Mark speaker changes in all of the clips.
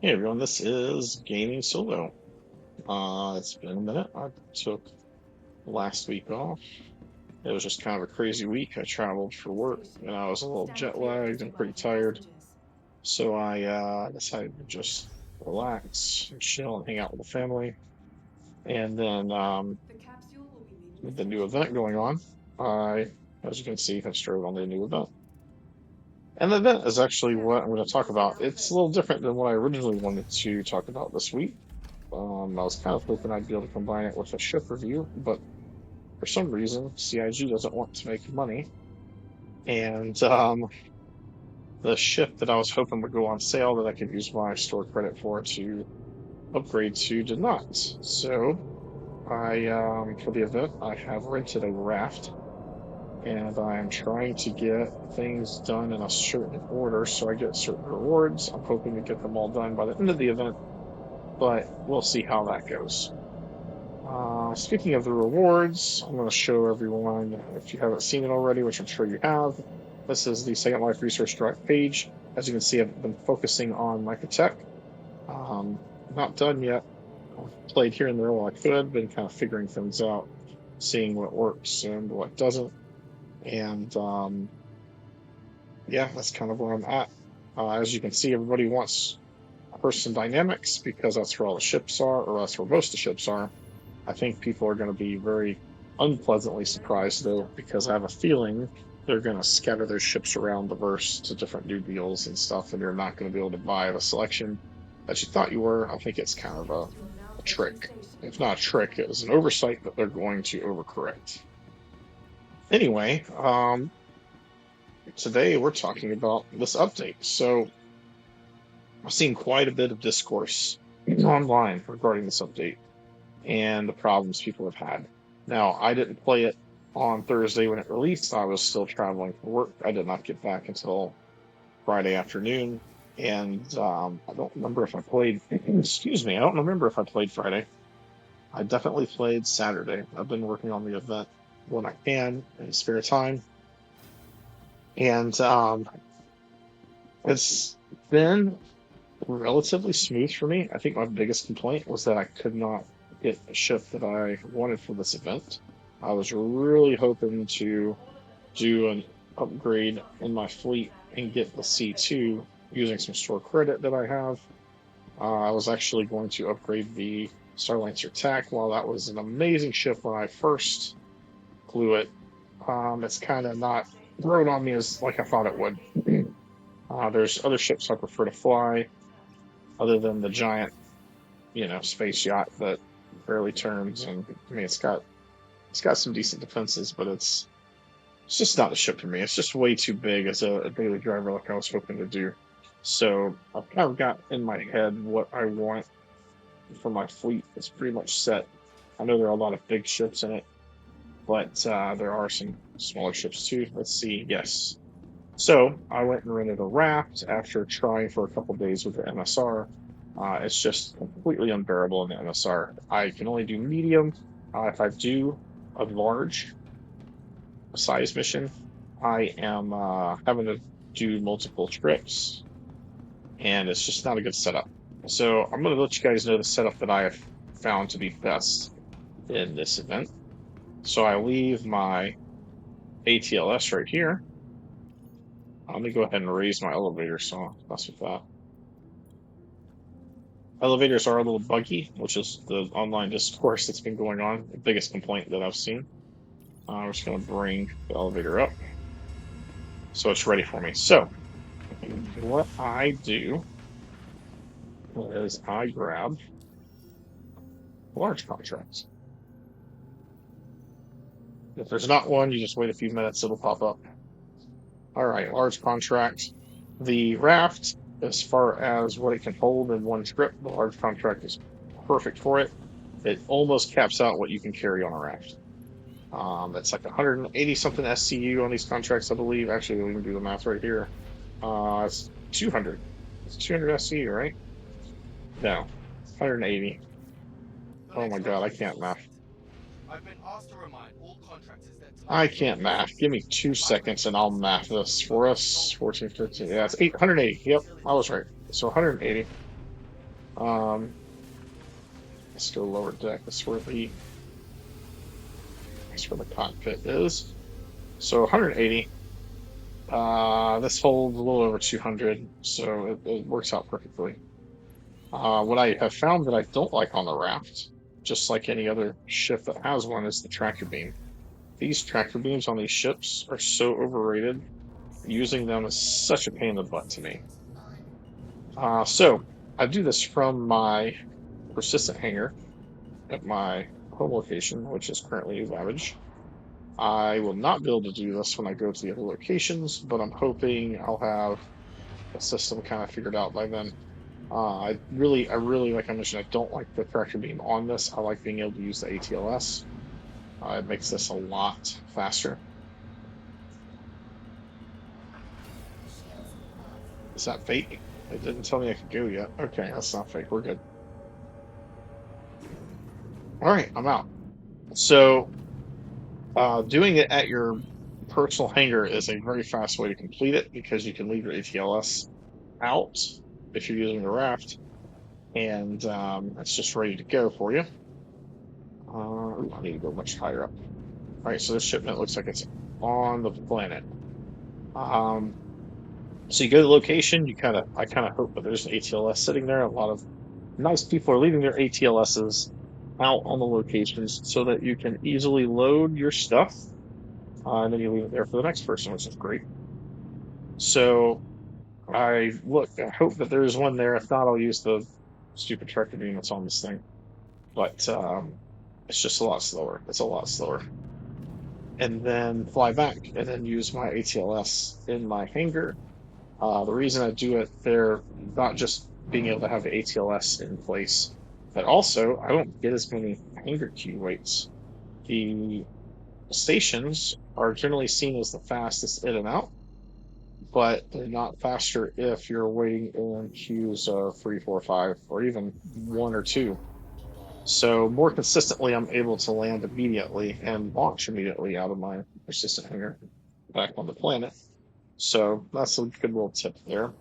Speaker 1: Hey everyone, this is Gaming Solo. It's been a minute. I took last week off. It was just kind of a crazy week. I traveled for work and I was a little jet lagged and pretty tired. So I decided to just relax and chill and hang out with the family. And then with the new event going on, as you can see, I started on the new event. And the event is actually what I'm going to talk about. It's a little different than what I originally wanted to talk about this week. I was kind of hoping I'd be able to combine it with a ship review, but for some reason, CIG doesn't want to make money. And the ship that I was hoping would go on sale that I could use my store credit for to upgrade to did not. So for the event, I have rented a raft and I'm trying to get things done in a certain order so I get certain rewards. I'm hoping to get them all done by the end of the event, but we'll see how that goes. Speaking of the rewards, I'm going to show everyone, if you haven't seen it already, which I'm sure you have, this is the Second Life Research Direct page. As you can see, I've been focusing on Microtech. Not done yet. I've played here and there while I could, been kind of figuring things out, seeing what works and what doesn't. And yeah, that's kind of where I'm at. As you can see, everybody wants person dynamics because that's where all the ships are, or that's where most of the ships are. I think people are going to be very unpleasantly surprised, though, because I have a feeling they're going to scatter their ships around the verse to different new deals and stuff, and you're not going to be able to buy the selection that you thought you were. I think it's kind of a trick. If not a trick, it was an oversight that they're going to overcorrect. Anyway, today we're talking about this update. So I've seen quite a bit of discourse online regarding this update and the problems people have had. Now, I didn't play it on Thursday when it released. I was still traveling for work. I did not get back until Friday afternoon. And I don't remember if I played, excuse me, I don't remember if I played Friday. I definitely played Saturday. I've been working on the event when I can in spare time. And it's been relatively smooth for me. I think my biggest complaint was that I could not get a ship that I wanted for this event. I was really hoping to do an upgrade in my fleet and get the C2 using some store credit that I have. I was actually going to upgrade the Starlancer TAC. While that was an amazing ship when I first flew it, it's kind of not grown on me as like I thought it would. There's other ships I prefer to fly other than the giant, space yacht that barely turns. And I mean, it's got some decent defenses, but it's just not the ship for me. It's just way too big as a daily driver, like I was hoping to do. So I've kind of got in my head what I want for my fleet. It's pretty much set. I know there are a lot of big ships in it, but there are some smaller ships too. Let's see. Yes. So I went and rented a raft after trying for a couple days with the MSR. It's just completely unbearable in the MSR. I can only do medium. If I do a large size mission, I am having to do multiple trips, and it's just not a good setup. So I'm going to let you guys know the setup that I have found to be best in this event. So I leave my ATLS right here. Let me go ahead and raise my elevator so I'll mess with that. Elevators are a little buggy, which is the online discourse that's been going on, the biggest complaint that I've seen. I'm just going to bring the elevator up so it's ready for me. So what I do is I grab large contracts. If there's not one, you just wait a few minutes, it'll pop up. All right, large contract. The raft, as far as what it can hold in one trip, the large contract is perfect for it. It almost caps out what you can carry on a raft. It's like 180 something SCU on these contracts, I believe. Actually, we can do the math right here. It's 200. It's 200 SCU, right? No, 180. Oh my God, I can't math.
Speaker 2: I've been asked to remind all contractors that
Speaker 1: I
Speaker 2: time is
Speaker 1: can't
Speaker 2: precious.
Speaker 1: math. Give me 2 seconds and I'll math this for us. 14, 15. Yeah, it's 880. Yep, I was right. So 180. Let's go lower deck. That's where the cockpit is. So 180. This holds a little over 200, so it works out perfectly. What I have found that I don't like on the raft, just like any other ship that has one, is the tractor beam. These tractor beams on these ships are so overrated. Using them is such a pain in the butt to me. So I do this from my persistent hangar at my home location, which is currently Lavage. I will not be able to do this when I go to the other locations, but I'm hoping I'll have the system kind of figured out by then. I really, like I mentioned, I don't like the tractor beam on this. I like being able to use the ATLS. It makes this a lot faster. Is that fake? It didn't tell me I could go yet. Okay, that's not fake. We're good. All right, I'm out. So, doing it at your personal hangar is a very fast way to complete it because you can leave your ATLS out if you're using the raft, and it's just ready to go for you. I need to go much higher up. All right, so this shipment looks like it's on the planet. So you go to the location. I kind of hope that there's an ATLS sitting there. A lot of nice people are leaving their ATLSs out on the locations so that you can easily load your stuff, and then you leave it there for the next person, which is great. So I hope that there's one there. If not, I'll use the stupid tractor beam that's on this thing. But it's just a lot slower. It's a lot slower. And then fly back and then use my ATLS in my hangar. The reason I do it there, not just being able to have the ATLS in place, but also I don't get as many hangar queue waits. The stations are generally seen as the fastest in and out, but they're not faster if you're waiting in queues of 3, 4, 5, or even 1 or 2. So more consistently, I'm able to land immediately and launch immediately out of my persistent hangar back on the planet. So that's a good little tip there.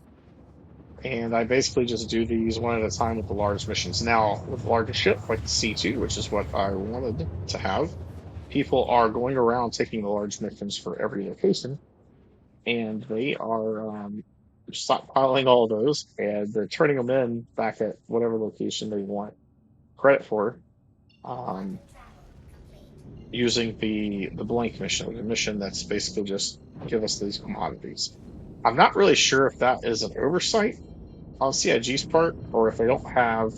Speaker 1: And I basically just do these one at a time with the large missions. Now, with the larger ship, like the C2, which is what I wanted to have, people are going around taking the large missions for every location, and they are stockpiling all of those, and they're turning them in back at whatever location they want credit for, using the blank mission, the mission that's basically just give us these commodities. I'm not really sure if that is an oversight on CIG's part, or if they don't have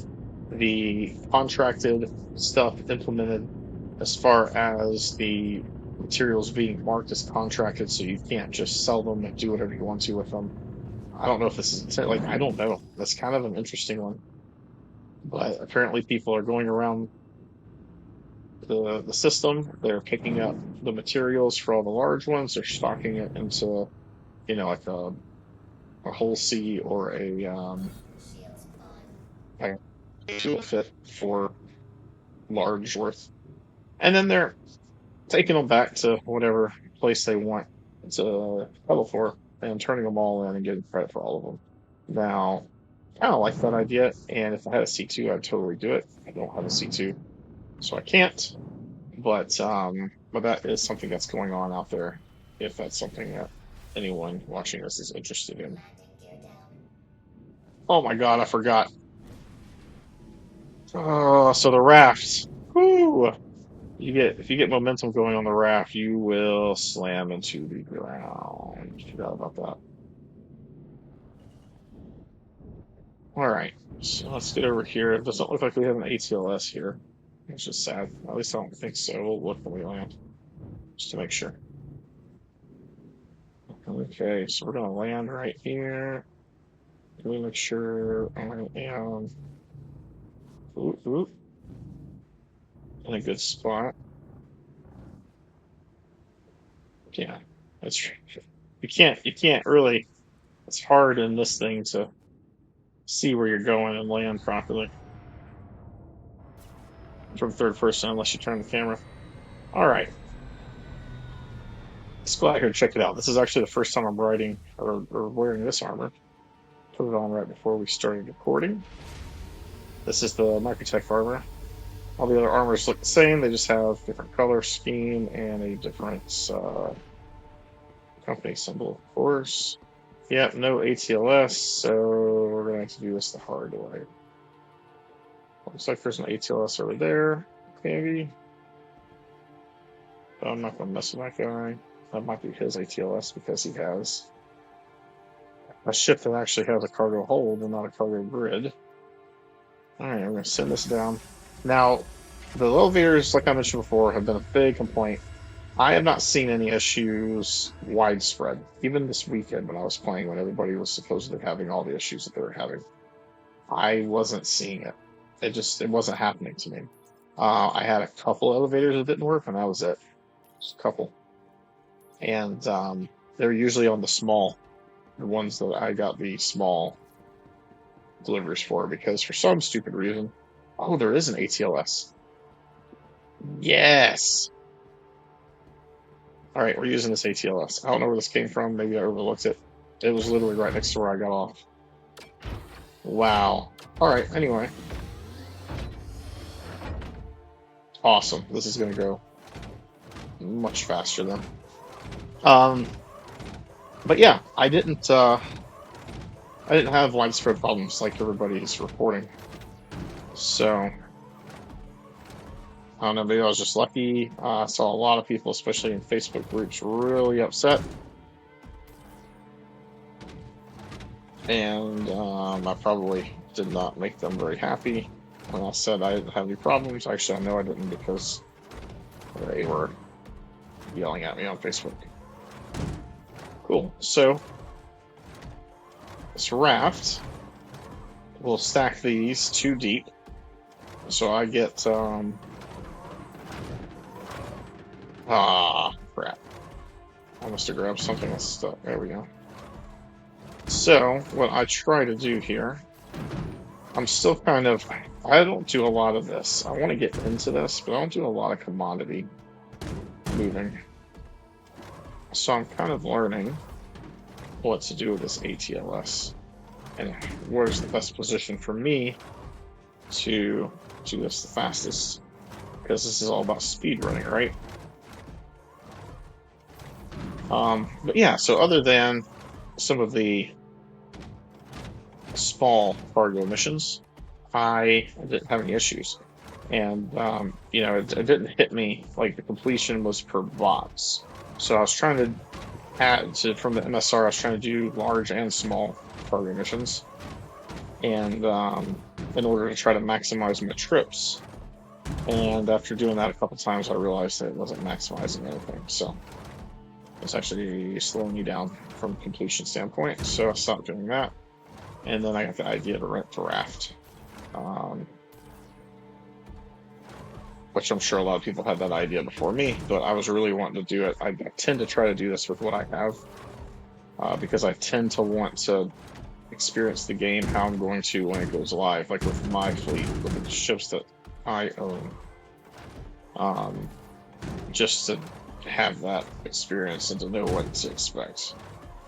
Speaker 1: the contracted stuff implemented as far as the materials being marked as contracted, so you can't just sell them and do whatever you want to with them. I don't know if this is like, I don't know. That's kind of an interesting one. But apparently people are going around the system. They're picking up the materials for all the large ones. They're stocking it into, like a whole C or a tool fit for large worth. And then they're taking them back to whatever place they want to pedal for and turning them all in and getting credit for all of them. Now, I kind of like that idea, and if I had a C2, I'd totally do it. I don't have a C2, so I can't. But that is something that's going on out there, if that's something that anyone watching this is interested in. Oh my god, I forgot. Oh, so the rafts. Whoo! If you get momentum going on the raft, you will slam into the ground. Forgot about that. All right, so let's get over here. It doesn't look like we have an ATLS here. It's just sad. At least I don't think so. We'll look when we land, just to make sure. Okay, so we're gonna land right here. Let me make sure I am in a good spot. Yeah, that's you can't really. It's hard in this thing to see where you're going and land properly from third person unless you turn the camera. All right, let's go out here and check it out. This is actually the first time I'm riding or wearing this armor. Put it on right before we started recording. This is the Microtech armor. All the other armors look the same. They just have different color scheme and a different company symbol, of course. Yep, no ATLS, so we're going to have to do this the hard way. Looks like there's an ATLS over there, maybe. But I'm not going to mess with that guy. That might be his ATLS because he has a ship that actually has a cargo hold and not a cargo grid. Alright, I'm going to send this down. Now, the elevators, like I mentioned before, have been a big complaint. I have not seen any issues widespread. Even this weekend when I was playing, when everybody was supposedly having all the issues that they were having, I wasn't seeing it. It wasn't happening to me. I had a couple elevators that didn't work, and that was it. Just a couple. And they're usually on the ones that I got the small deliveries for, because for some stupid reason, oh, there is an ATLS. Yes! Alright, we're using this ATLS. I don't know where this came from. Maybe I overlooked it. It was literally right next to where I got off. Wow. Alright, anyway. Awesome. This is going to go much faster then. But yeah, I didn't have widespread problems like everybody is reporting. So I don't know, maybe I was just lucky. I saw a lot of people, especially in Facebook groups, really upset. And I probably did not make them very happy when I said I didn't have any problems. Actually, I know I didn't, because they were yelling at me on Facebook. Cool. So this raft, we'll stack these 2 deep. So I get crap. I must have grabbed something that's stuck. There we go. So what I try to do here, I'm still kind of, I don't do a lot of this. I want to get into this, but I don't do a lot of commodity moving. So I'm kind of learning what to do with this ATLS and where's the best position for me to do this the fastest, because this is all about speed running, right? But yeah, so other than some of the small cargo missions, I didn't have any issues. And, you know, it didn't hit me like the completion was per box. So I was trying to from the MSR, I was trying to do large and small cargo missions. And in order to try to maximize my trips. And after doing that a couple times, I realized that it wasn't maximizing anything. So it's actually slowing you down from a completion standpoint. So I stopped doing that. And then I got the idea to rent the raft. Which I'm sure a lot of people had that idea before me, but I was really wanting to do it. I tend to try to do this with what I have, because I tend to want to experience the game how I'm going to when it goes live, like with my fleet, with the ships that I own, just to have that experience and to know what to expect.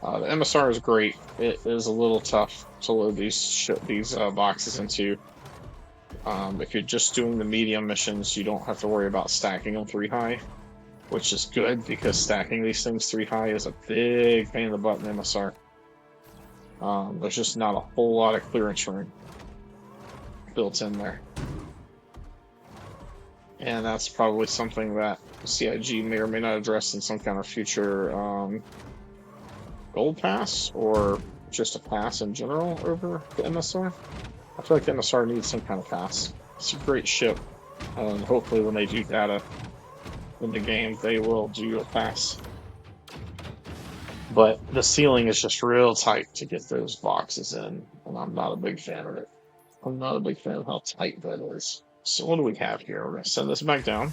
Speaker 1: The MSR is great. It is a little tough to load these boxes into. If you're just doing the medium missions, you don't have to worry about stacking them 3 high, which is good, because stacking these things 3 high is a big pain in the butt in MSR. There's just not a whole lot of clearance room built in there. And that's probably something that CIG may or may not address in some kind of future gold pass, or just a pass in general over the MSR. I feel like the MSR needs some kind of pass. It's a great ship, and hopefully when they do data in the game, they will do a pass. But the ceiling is just real tight to get those boxes in, and I'm not a big fan of it. I'm not a big fan of how tight that is. So what do we have here? We're going to send this back down.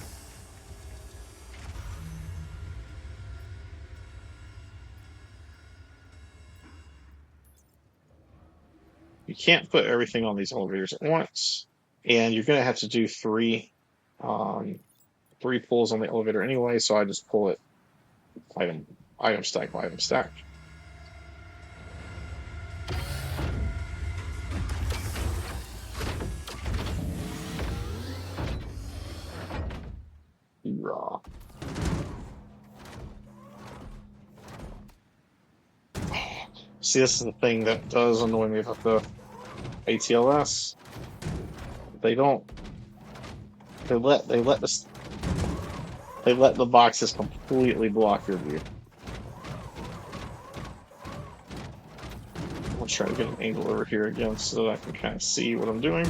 Speaker 1: You can't put everything on these elevators at once, and you're going to have to do 3 pulls on the elevator anyway, so I just pull it item stack by item stack. Raw. See, this is the thing that does annoy me about the ATLS. They don't. They let the boxes completely block your view. I'll try to get an angle over here again so that I can kind of see what I'm doing.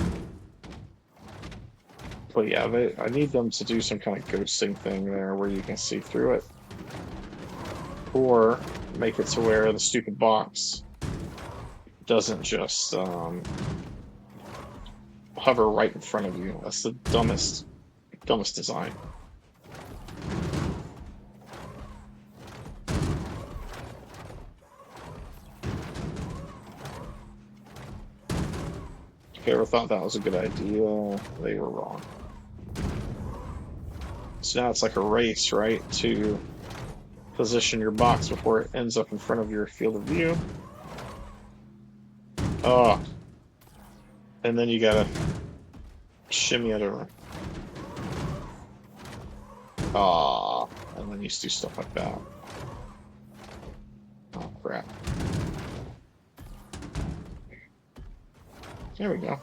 Speaker 1: But yeah, I need them to do some kind of ghosting thing there where you can see through it. Or make it to where the stupid box doesn't just hover right in front of you. That's the dumbest design. If you ever thought that was a good idea, they were wrong. So now it's like a race, right? To position your box before it ends up in front of your field of view. Oh. And then you gotta shimmy it over. Ah. And then you do stuff like that. Oh, crap. There we go.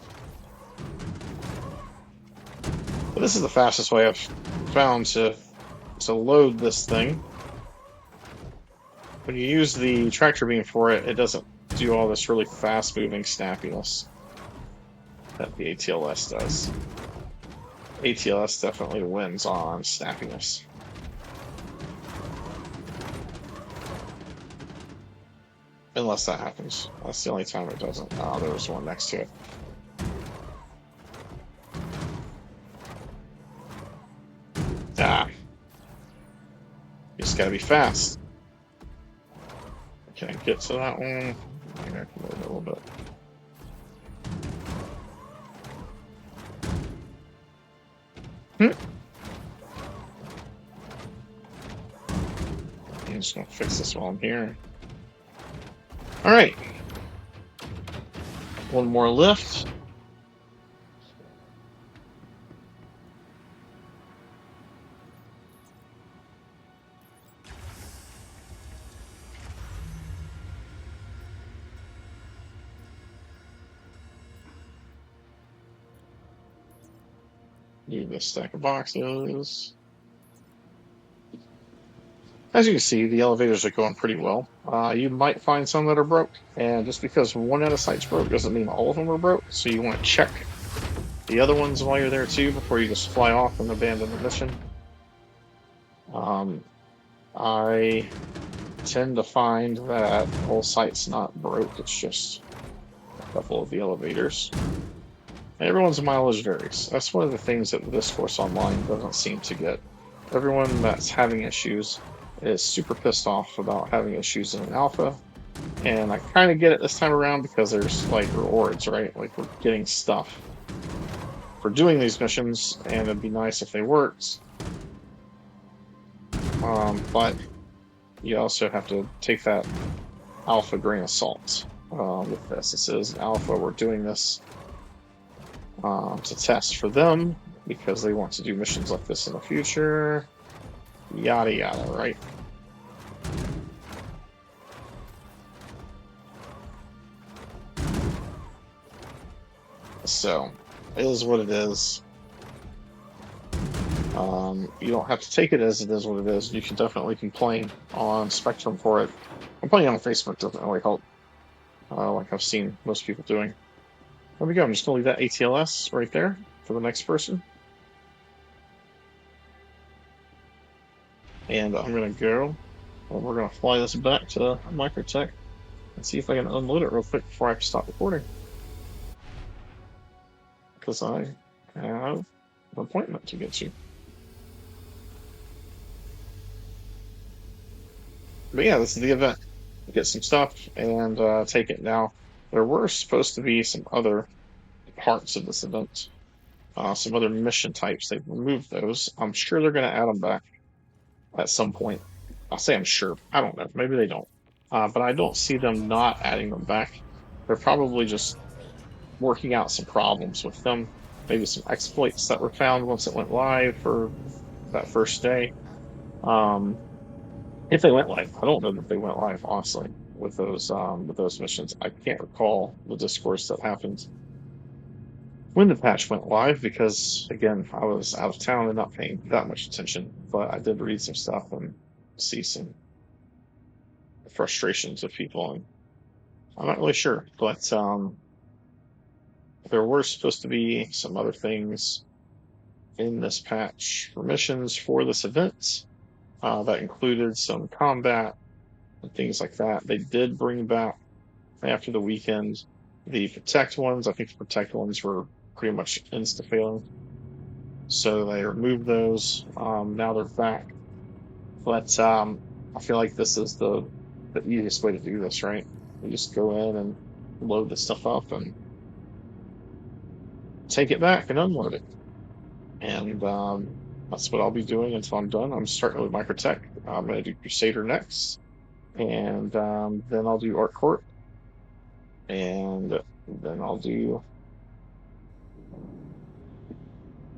Speaker 1: But this is the fastest way I've found to load this thing. When you use the tractor beam for it, it doesn't do all this really fast-moving snappiness that the ATLS does. ATLS definitely wins on snappiness. Unless that happens. That's the only time it doesn't. Oh, there was one next to it. Ah. You just gotta be fast. Can I get to that one? I can move it a little bit. I'm just gonna fix this while I'm here. Alright. One more lift. Need this stack of boxes. As you can see, the elevators are going pretty well. You might find some that are broke, and just because one out of sight's broke doesn't mean all of them are broke, so you want to check the other ones while you're there too before you just fly off and abandon the mission. I tend to find that whole site's not broke, it's just a couple of the elevators. Everyone's mileage varies. That's one of the things that this course online doesn't seem to get. Everyone that's having issues is super pissed off about having issues in an alpha, and I kind of get it this time around because there's like rewards, right? Like we're getting stuff for doing these missions, and it'd be nice if they worked. But you also have to take that alpha grain of salt with this. This is an alpha. We're doing this to test for them because they want to do missions like this in the future. Yada yada, right? So, it is what it is. You don't have to take it as it is what it is. You can definitely complain on Spectrum for it. Complaining on Facebook doesn't really help, like I've seen most people doing. There we go. I'm just going to leave that ATLS right there for the next person. And I'm going to go, and we're going to fly this back to Microtech and see if I can unload it real quick before I stop recording. Because I have an appointment to get to. But yeah, this is the event. Get some stuff and take it. Now, there were supposed to be some other parts of this event, some other mission types. They've removed those. I'm sure they're going to add them back at some point. I'll say I'm sure. I don't know. Maybe they don't. But I don't see them not adding them back. They're probably just working out some problems with them. Maybe some exploits that were found once it went live, or that first day. Um, if they went live, I don't know that they went live, honestly, with those missions. I can't recall the discourse that happened when the patch went live because, again, I was out of town and not paying that much attention. But I did read some stuff and see some frustrations of people, and I'm not really sure. But there were supposed to be some other things in this patch for missions for this event that included some combat and things like that. They did bring back after the weekend the protect ones. I think the protect ones were pretty much insta failing, so they removed those. Now they're back, but I feel like this is the easiest way to do this, right? You just go in and load the stuff up and take it back and unload it, and that's what I'll be doing until I'm done. I'm starting with Microtech. I'm going to do Crusader next, and then I'll do Art Court, and then I'll do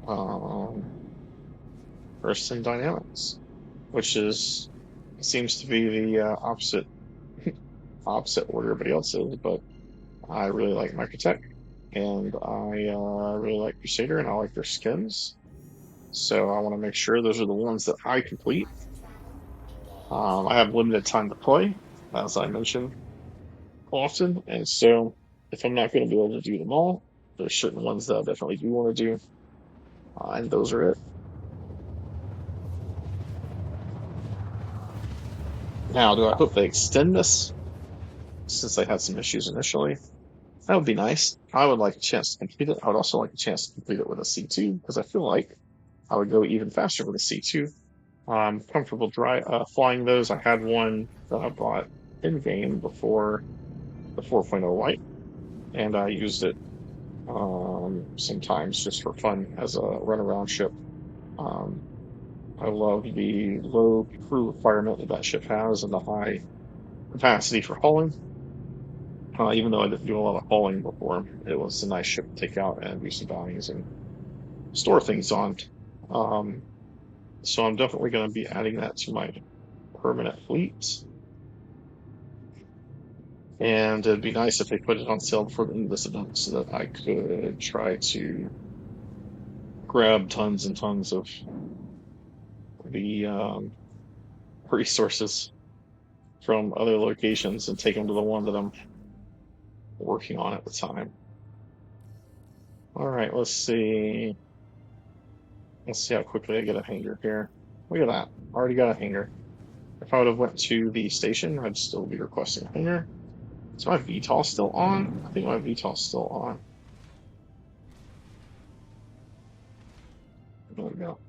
Speaker 1: um, Earths and Dynamics, which is seems to be the opposite order everybody else is. But I really like Microtech, and I really like Crusader, and I like their skins. So I want to make sure those are the ones that I complete. I have limited time to play, as I mentioned often, and so if I'm not going to be able to do them all, there's certain ones that I definitely do want to do, and those are it. Now, do I hope they extend this since they had some issues initially? That would be nice. I would like a chance to complete it. I would also like a chance to complete it with a C2 because I feel like I would go even faster with a C2. I'm comfortable flying those. I had one that I bought in game before the 4.0 Lite, and I used it sometimes just for fun as a runaround ship. Um, I love the low crew requirement that that ship has and the high capacity for hauling. Even though I didn't do a lot of hauling before, it was a nice ship to take out and do some bounties and store things on. Um, so I'm definitely going to be adding that to my permanent fleet. And it'd be nice if they put it on sale before the end of this event so that I could try to grab tons and tons of the resources from other locations and take them to the one that I'm working on at the time. All right, let's see. Let's see how quickly I get a hanger here. Look at that. Already got a hanger. If I would have went to the station, I'd still be requesting a hanger. Is my VTOL still on? I think my VTOL's still on. There we go.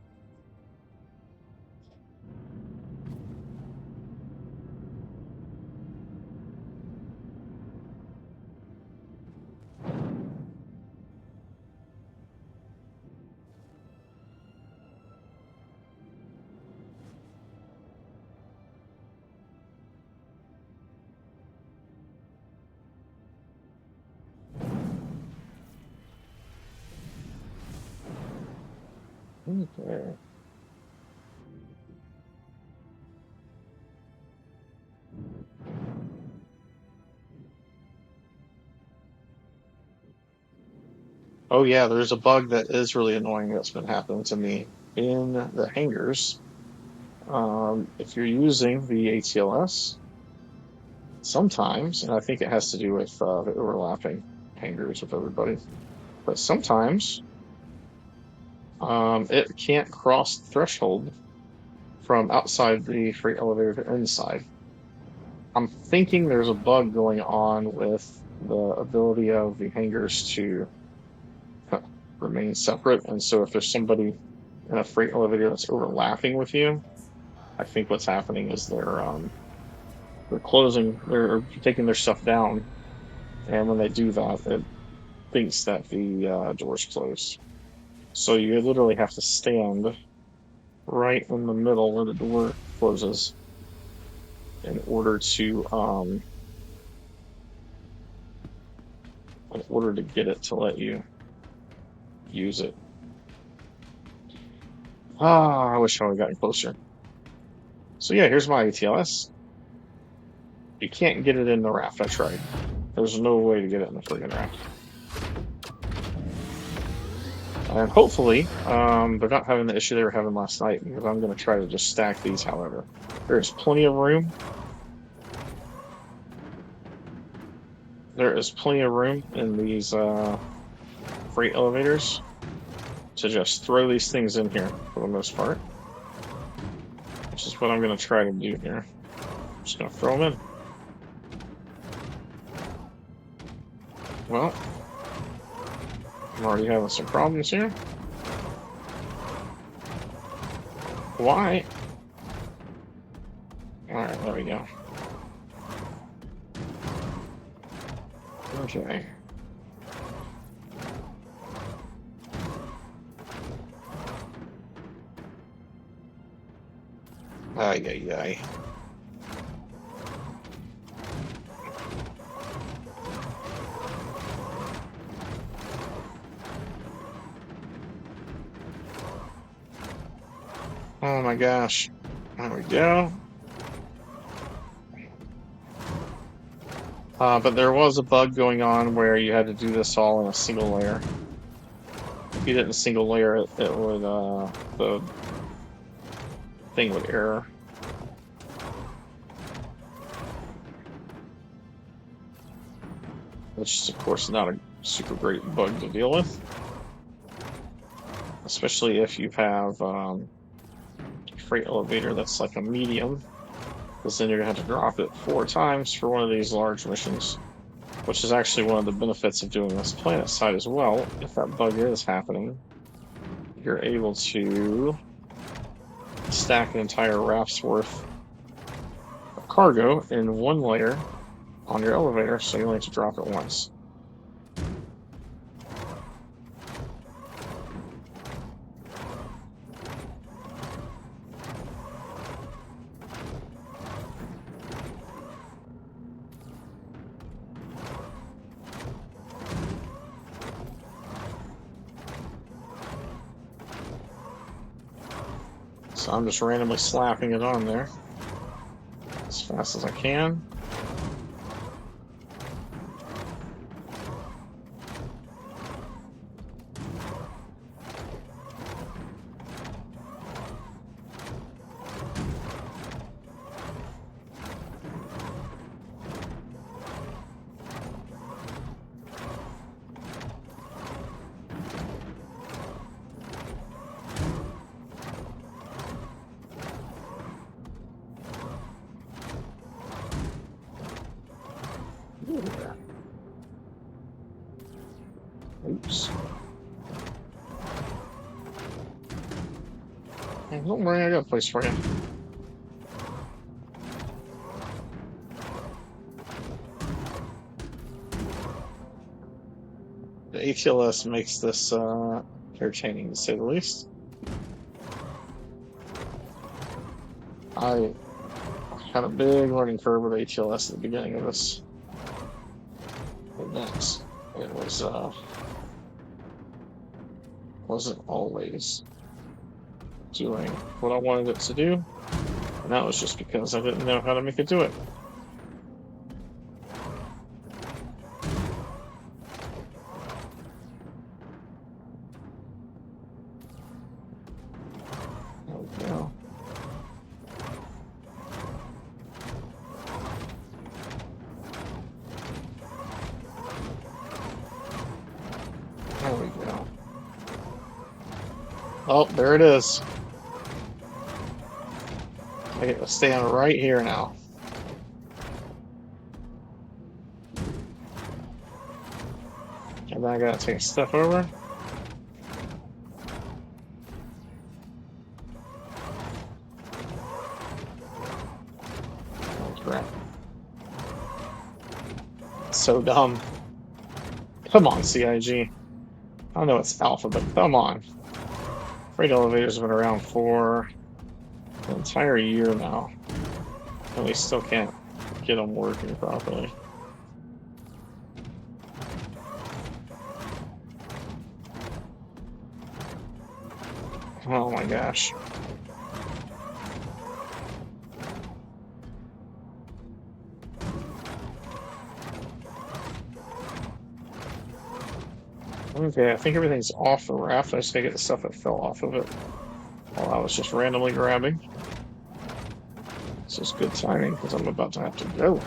Speaker 1: Okay. Oh yeah, there's a bug that is really annoying that's been happening to me in the hangars. If you're using the ATLS, sometimes, and I think it has to do with the overlapping hangars with everybody, but sometimes it can't cross the threshold from outside the freight elevator to inside. I'm thinking there's a bug going on with the ability of the hangars to remain separate, and so if there's somebody in a freight elevator that's overlapping with you, I think what's happening is they're taking their stuff down, and when they do that, it thinks that the door's closed. So you literally have to stand right in the middle where the door closes in order to get it to let you use it. Ah, I wish I would have gotten closer. So yeah, here's my ATLS. You can't get it in the raft. I tried. There's no way to get it in the friggin' raft. And hopefully, they're not having the issue they were having last night, because I'm going to try to just stack these, however. There's plenty of room. There is plenty of room in these freight elevators to just throw these things in here for the most part. Which is what I'm going to try to do here. I'm just going to throw them in. Well, I'm already having some problems here. Why? Alright, there we go. Okay. Ay, ay, ay. Oh my gosh. There we go. But there was a bug going on where you had to do this all in a single layer. If you did it in a single layer, it would, the thing would error. Which is, of course, not a super great bug to deal with. Especially if you have a freight elevator that's like a medium. Because then you're going to have to drop it 4 times for one of these large missions. Which is actually one of the benefits of doing this planet side as well. If that bug is happening, you're able to stack an entire raft's worth of cargo in one layer on your elevator, so you only have to drop it once. So I'm just randomly slapping it on there as fast as I can. Oops. Hey, don't worry, I got a place for you. The ATLS makes this entertaining, to say the least. I had a big learning curve with ATLS at the beginning of this. But next, it was wasn't always doing what I wanted it to do, and that was just because I didn't know how to make it do it. There we go. There we go. Oh, there it is. I get to stand right here now. And then I gotta take a step over. Oh, crap. So dumb. Come on, CIG. I know it's alpha, but come on. Freight elevators have been around for an entire year now, and we still can't get them working properly. Oh my gosh. Okay, I think everything's off the raft. I just gotta get the stuff that fell off of it while I was just randomly grabbing. This is good timing because I'm about to have to go.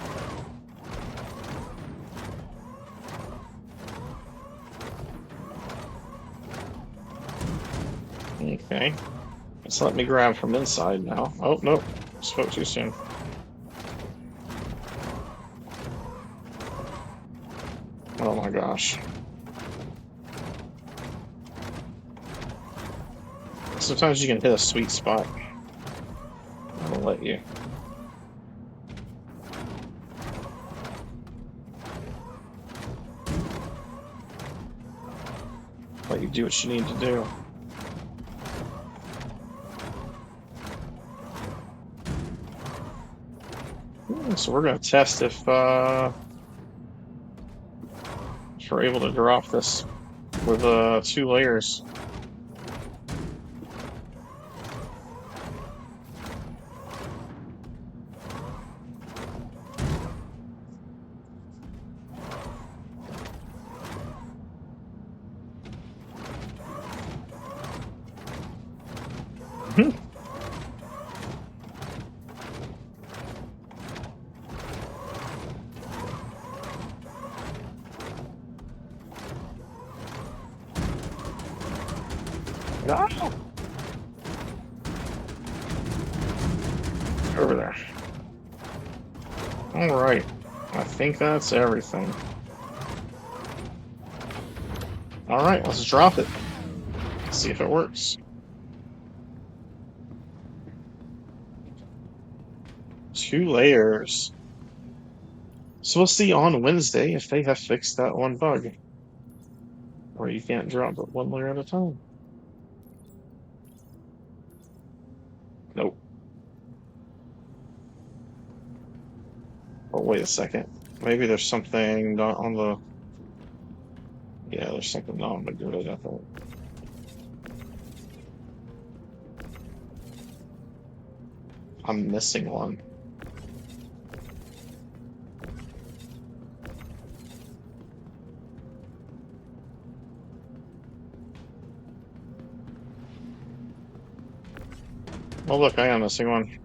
Speaker 1: Okay. It's let me grab from inside now. Oh, nope. Spoke too soon. Oh my gosh. Sometimes you can hit a sweet spot. I'll let you. Let you do what you need to do. So we're going to test if we're able to drop this with 2 layers. Ah! Over there. Alright. I think that's everything. Alright, let's drop it. See if it works. 2 layers. So we'll see on Wednesday if they have fixed that one bug. Or you can't drop it 1 layer at a time. Nope. Oh, wait a second. Maybe there's something not on the... Yeah, there's something not on the grid, I thought. I'm missing one. Oh look, I am missing one.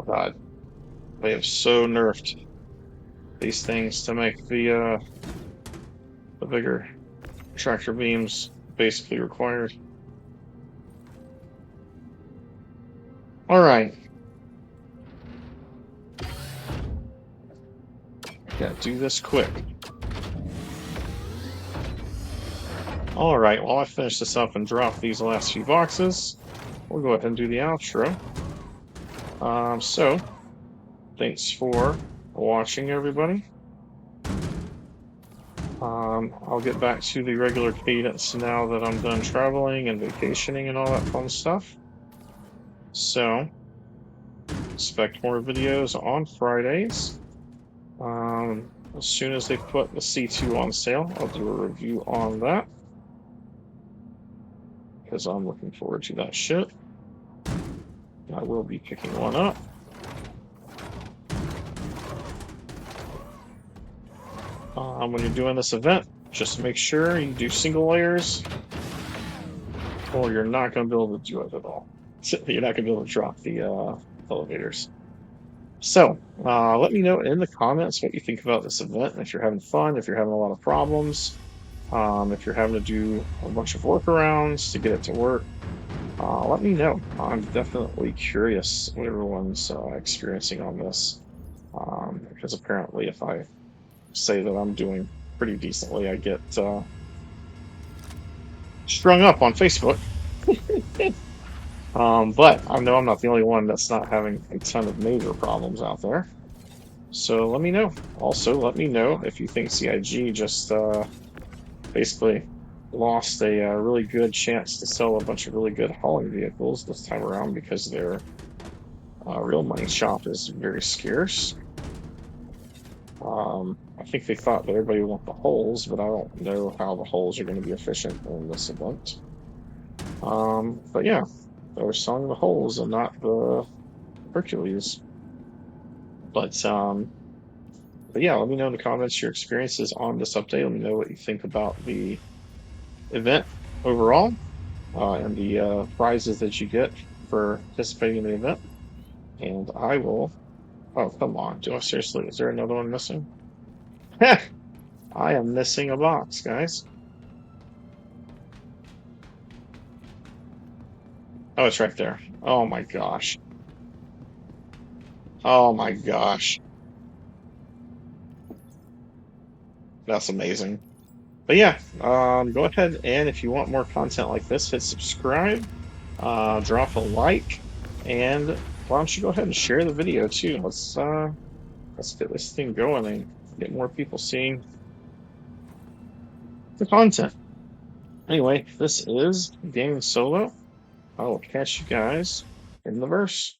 Speaker 1: God, they have so nerfed these things to make the bigger tractor beams basically required. All right. Gotta do this quick. Alright, while I finish this up and drop these last few boxes, we'll go ahead and do the outro. So, thanks for watching, everybody. I'll get back to the regular cadence now that I'm done traveling and vacationing and all that fun stuff. So, expect more videos on Fridays. As soon as they put the C2 on sale, I'll do a review on that. Because I'm looking forward to that shit. I will be picking one up. When you're doing this event, just make sure you do single layers, or you're not going to be able to do it at all. You're not going to be able to drop the elevators. So, let me know in the comments what you think about this event, if you're having fun, if you're having a lot of problems, if you're having to do a bunch of workarounds to get it to work. Let me know. I'm definitely curious what everyone's experiencing on this, because apparently if I say that I'm doing pretty decently, I get strung up on Facebook. But I know I'm not the only one that's not having a ton of major problems out there. So let me know. Also, let me know if you think CIG just basically lost a really good chance to sell a bunch of really good hauling vehicles this time around because their real money shop is very scarce. I think they thought that everybody would want the holes, but I don't know how the holes are going to be efficient in this event. But yeah, they were selling the holes and not the Hercules. But yeah, let me know in the comments your experiences on this update. Let me know what you think about the event overall, and the prizes that you get for participating in the event. And I will. Oh, come on. Do I seriously? Is there another one missing? I am missing a box, guys. Oh, it's right there. Oh my gosh. Oh my gosh. That's amazing. But yeah, go ahead and if you want more content like this, hit subscribe, drop a like, and why don't you go ahead and share the video too? Let's get this thing going and get more people seeing the content. Anyway, this is Gaming Solo. I will catch you guys in the verse.